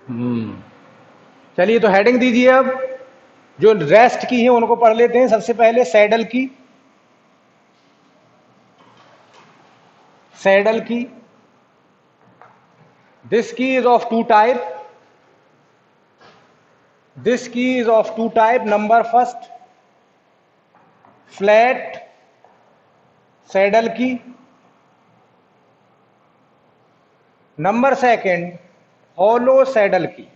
चलिए तो हेडिंग दीजिए। अब जो रेस्ट की है उनको पढ़ लेते हैं। सबसे पहले सैडल की। Saddle key, this key is of two type. This key is of two type. Number first, flat saddle key. Number second, hollow saddle key.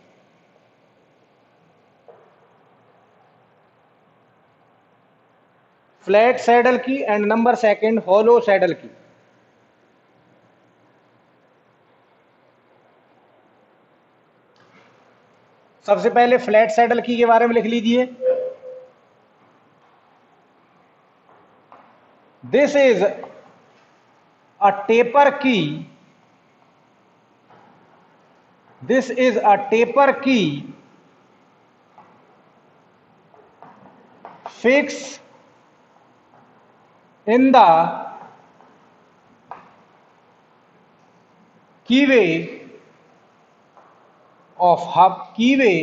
Flat saddle key and number second hollow saddle key. सबसे पहले flat saddle की के बारे में लिख लीजिए। This is a taper की। This is a taper की fix in the keyway of hub, keyway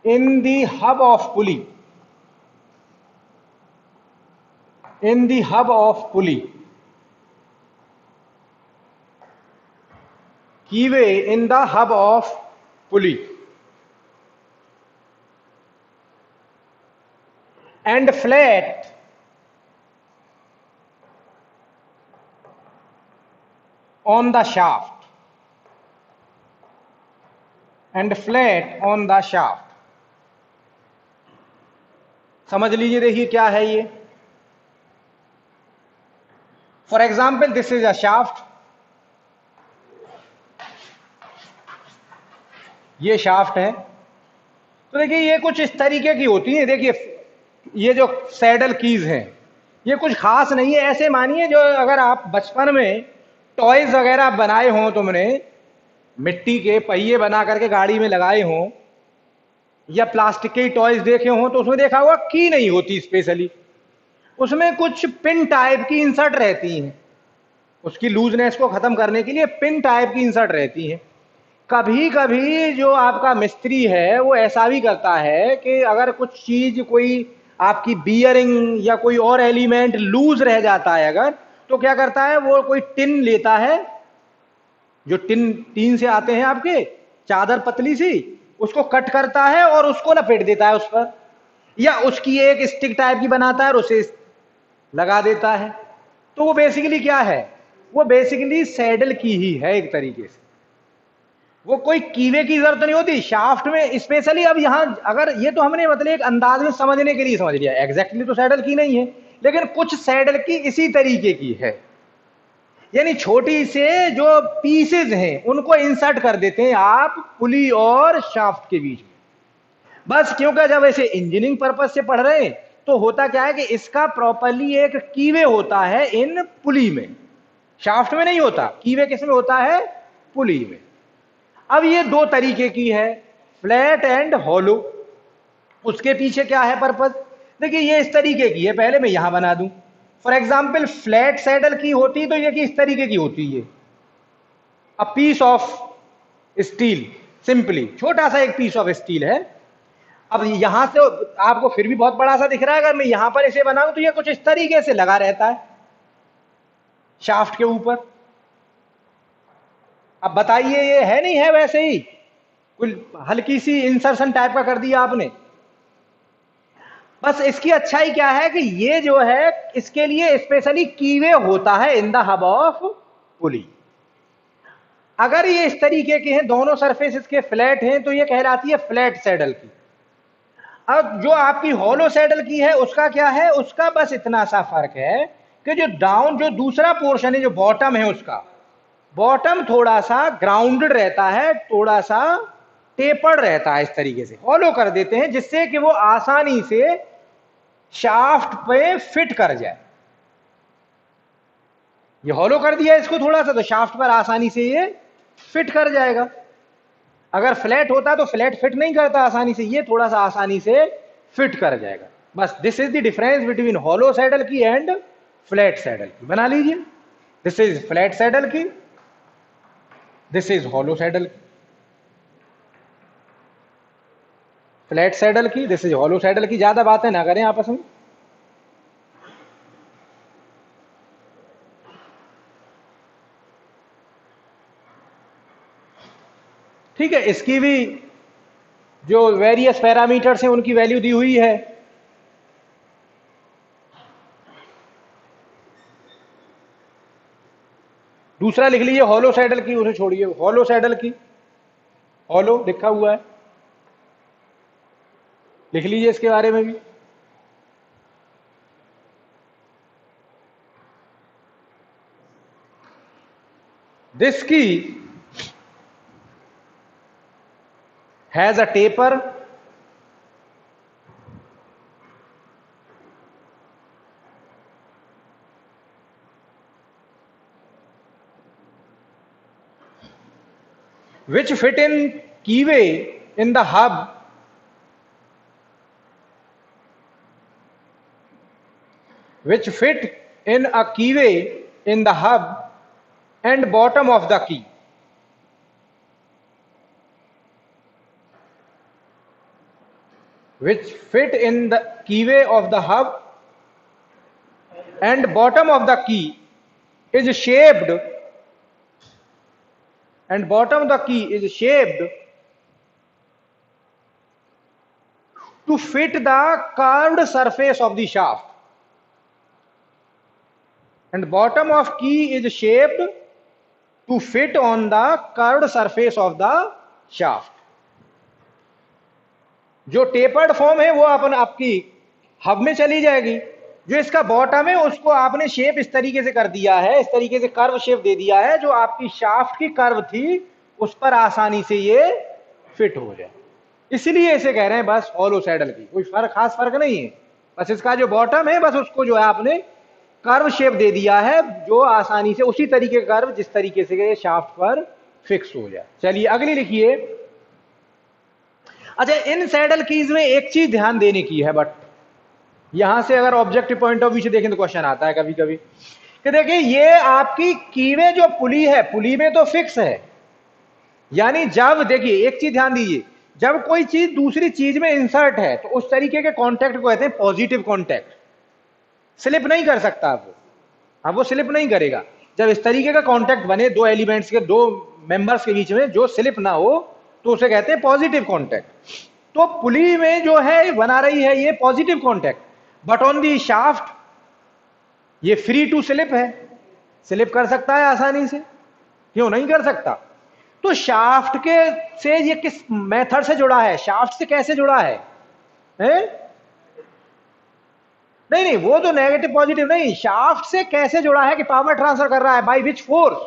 in the hub of pulley, in the hub of pulley, keyway in the hub of pulley, and flat on the shaft, and flat on the shaft। समझ लीजिए, देखिए क्या है ये। For example this is a shaft. ये shaft है। तो देखिए ये कुछ इस तरीके की होती है। देखिए ये जो सैडल कीज हैं ये कुछ खास नहीं है। ऐसे मानिए जो अगर आप बचपन में टॉयज वगैरह बनाए हों, तुमने मिट्टी के पहिए बना करके गाड़ी में लगाए हों, या प्लास्टिक के टॉयज देखे हों, तो उसमें देखा होगा की नहीं होती स्पेशली। उसमें कुछ पिन टाइप की इंसर्ट रहती हैं। उसकी लूजनेस को खत्म करने के लिए पिन टाइप की इंसर्ट रहती हैं। कभी कभी जो आपका मिस्त्री है वो ऐसा भी करता है कि अगर कुछ चीज, कोई आपकी बियरिंग या कोई और एलिमेंट लूज रह जाता है अगर, तो क्या करता है वो कोई टिन लेता है, जो टीन से आते हैं आपके, चादर पतली सी, उसको कट करता है और उसको लपेट देता है उस पर, या उसकी एक स्टिक टाइप की बनाता है और उसे लगा देता है। तो वो बेसिकली क्या है, वो बेसिकली सैडल की ही है एक तरीके से। वो कोई कीवे की जरूरत नहीं होती शाफ्ट में स्पेशली। अब यहां अगर ये तो हमने मतलब एक अंदाज में समझने के लिए समझ लिया, एग्जैक्टली तो सैडल की नहीं है, लेकिन कुछ सैडल की इसी तरीके की है। यानी छोटी से जो पीसेज हैं उनको इंसर्ट कर देते हैं आप पुली और शाफ्ट के बीच में। बस क्योंकि जब ऐसे इंजीनियरिंग पर्पज से पढ़ रहे हैं तो होता क्या है कि इसका प्रॉपरली एक कीवे होता है इन पुली में, शाफ्ट में नहीं होता। कीवे किस में होता है, पुली में। अब ये दो तरीके की है, फ्लैट एंड हॉलो। उसके पीछे क्या है पर्पज, देखिए ये इस तरीके की है। पहले मैं यहां बना दूं। फॉर एग्जाम्पल फ्लैट सैडल की होती तो ये इस तरीके की होती है, a piece of steel, simply छोटा सा एक पीस ऑफ स्टील है। अब यहां से आपको फिर भी बहुत बड़ा सा दिख रहा है। अगर मैं यहां पर इसे बनाऊं तो ये कुछ इस तरीके से लगा रहता है शाफ्ट के ऊपर। अब बताइए ये है नहीं है वैसे ही, कुछ हल्की सी इंसर्शन टाइप का कर दिया आपने। बस इसकी अच्छाई क्या है कि ये जो है इसके लिए स्पेशली कीवे होता है in the hub of pulley. अगर ये इस तरीके के हैं, दोनों सरफेस इसके फ्लैट हैं, तो ये कहलाती है फ्लैट सैडल की। अब जो आपकी हॉलो सैडल की है उसका क्या है, उसका बस इतना सा फर्क है कि जो डाउन, जो दूसरा पोर्शन है, जो बॉटम है, उसका बॉटम थोड़ा सा ग्राउंडेड रहता है, थोड़ा सा टेपर्ड रहता है। इस तरीके से हॉलो कर देते हैं जिससे कि वो आसानी से शाफ्ट पे फिट कर जाए। ये हॉलो कर दिया इसको थोड़ा सा, तो शाफ्ट पर आसानी से ये फिट कर जाएगा। अगर फ्लैट होता तो फ्लैट फिट नहीं करता आसानी से, ये थोड़ा सा आसानी से फिट कर जाएगा। बस this is the difference between hollow saddle key and flat saddle की। बना लीजिए, this is flat saddle key, this is hollow saddle key, flat saddle key, this is hollow saddle की। ज्यादा बातें ना करें आपस में। ठीक है, इसकी भी जो वेरियस पैरामीटर्स हैं उनकी वैल्यू दी हुई है। दूसरा लिख लीजिए हॉलो सैडल की, उसे छोड़िए, हॉलो सैडल की, हॉलो लिखा हुआ है, लिख लीजिए इसके बारे में भी। दिस की has a taper which fit in keyway in the hub which fit in a keyway in the hub and bottom of the key, which fit in the keyway of the hub and bottom of the key is shaped, and bottom of the key is shaped to fit the curved surface of the shaft, and bottom of key is shaped to fit on the curved surface of the shaft। जो tapered form है वो अपन आपकी hub में चली जाएगी, जो इसका bottom है उसको आपने शेप इस तरीके से कर दिया है, इस तरीके से कर्व शेप दे दिया है, जो आपकी शाफ्ट की कर्व थी उस पर आसानी से ये फिट हो जाए, इसलिए इसे कह रहे हैं बस हॉलो सैडल की। कोई खास फर्क नहीं है, बस इसका जो बॉटम है बस उसको जो है आपने कर्व शेप दे दिया है, जो आसानी से उसी तरीके का कर्व जिस तरीके से शाफ्ट पर फिक्स हो जाए। चलिए अगली लिखिए। अच्छा, इन सैडल कीज में एक चीज ध्यान देने की है, बट यहां से अगर ऑब्जेक्टिव पॉइंट ऑफ व्यू से देखें तो क्वेश्चन आता है कभी कभी कि देखिए ये आपकी कीवे जो पुली है, पुली में तो फिक्स है, यानी जब देखिए एक चीज ध्यान दीजिए, जब कोई चीज दूसरी चीज में इंसर्ट है तो उस तरीके के कॉन्टैक्ट को कहते हैं पॉजिटिव कॉन्टैक्ट। स्लिप नहीं कर सकता अब वो स्लिप नहीं करेगा। जब इस तरीके का कॉन्टैक्ट बने दो एलिमेंट्स के, दो मेंबर्स के बीच में, जो स्लिप ना हो, तो उसे कहते हैं पॉजिटिव कॉन्टैक्ट। तो पुली में जो है बना रही है ये positive contact, but on the shaft ये फ्री टू स्लिप है, स्लिप कर सकता है आसानी से, क्यों नहीं कर सकता। तो शाफ्ट के से ये किस मेथड से जुड़ा है, शाफ्ट से कैसे जुड़ा है, नहीं नहीं वो तो नेगेटिव पॉजिटिव नहीं, शाफ्ट से कैसे जुड़ा है कि पावर ट्रांसफर कर रहा है, by which force,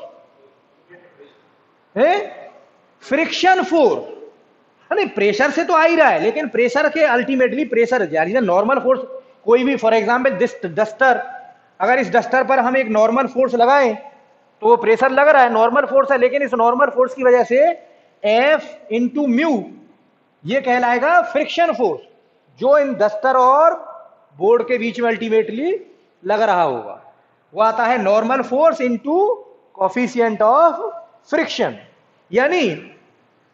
friction force. नहीं प्रेशर से तो आ ही रहा है, लेकिन प्रेशर के अल्टीमेटली प्रेशर यानी नॉर्मल फोर्स, कोई भी फॉर एग्जांपल दिस डस्टर, अगर इस डस्टर पर हम एक नॉर्मल फोर्स लगाएं तो वो प्रेशर लग रहा है, नॉर्मल फोर्स है, लेकिन इस नॉर्मल फोर्स की वजह से F इंटू म्यू ये कहलाएगा फ्रिक्शन फोर्स, जो इन डस्टर और बोर्ड के बीच में अल्टीमेटली लग रहा होगा, वो आता है normal force into coefficient of friction. यानी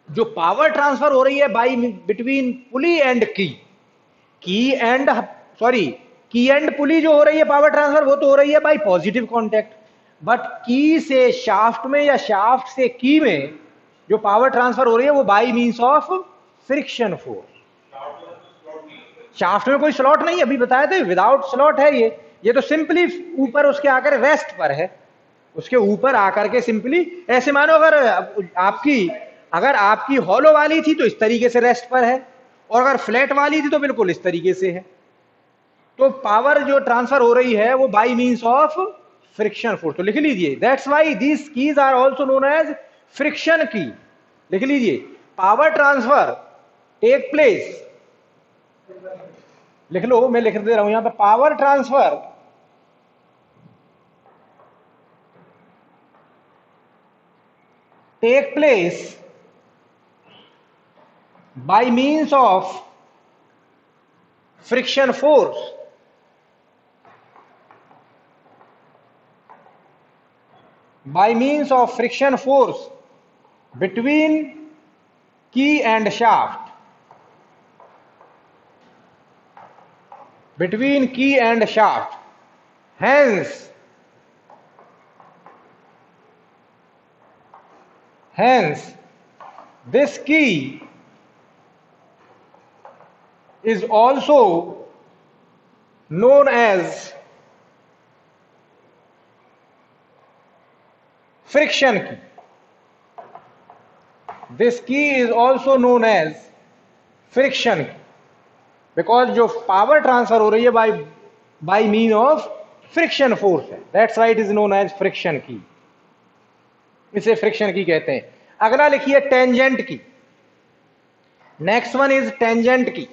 जो पावर ट्रांसफर हो रही है बाई बिटवीन पुली एंड की एंड पुली जो हो रही है पावर ट्रांसफर, वो तो हो रही है बाई पॉजिटिव कॉन्टैक्ट, बट की से शाफ्ट में या शाफ्ट से की में जो पावर ट्रांसफर हो रही है वो by means of friction force. Shaft में कोई स्लॉट नहीं, अभी बताया था विदाउट स्लॉट है ये तो सिंपली ऊपर उसके आकर रेस्ट पर है, उसके ऊपर आकर के सिंपली ऐसे मानो अगर आपकी हॉलो वाली थी तो इस तरीके से रेस्ट पर है, और अगर फ्लैट वाली थी तो बिल्कुल इस तरीके से है। तो पावर जो ट्रांसफर हो रही है वो by means of friction force. तो लिख लीजिए that's why these keys are also known as friction की। लिख लीजिए पावर ट्रांसफर टेक प्लेस, लिख लो, मैं लिख दे रहा हूं यहां पर, power transfer take place by means of friction force, by means of friction force between key and shaft, between key and shaft. Hence this key is also known as friction key. This key is also known as friction key because जो power transfer हो रही है by mean of friction force है. That's why it is known as friction key. इसे friction की कहते हैं. अगला लिखिए टेंजेंट की. नेक्स्ट वन इज टेंजेंट की.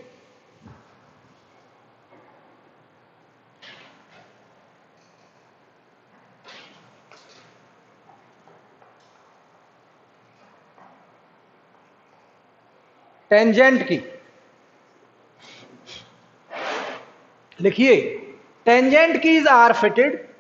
टेंजेंट की लिखिए टेंजेंट कीज आर फिटेड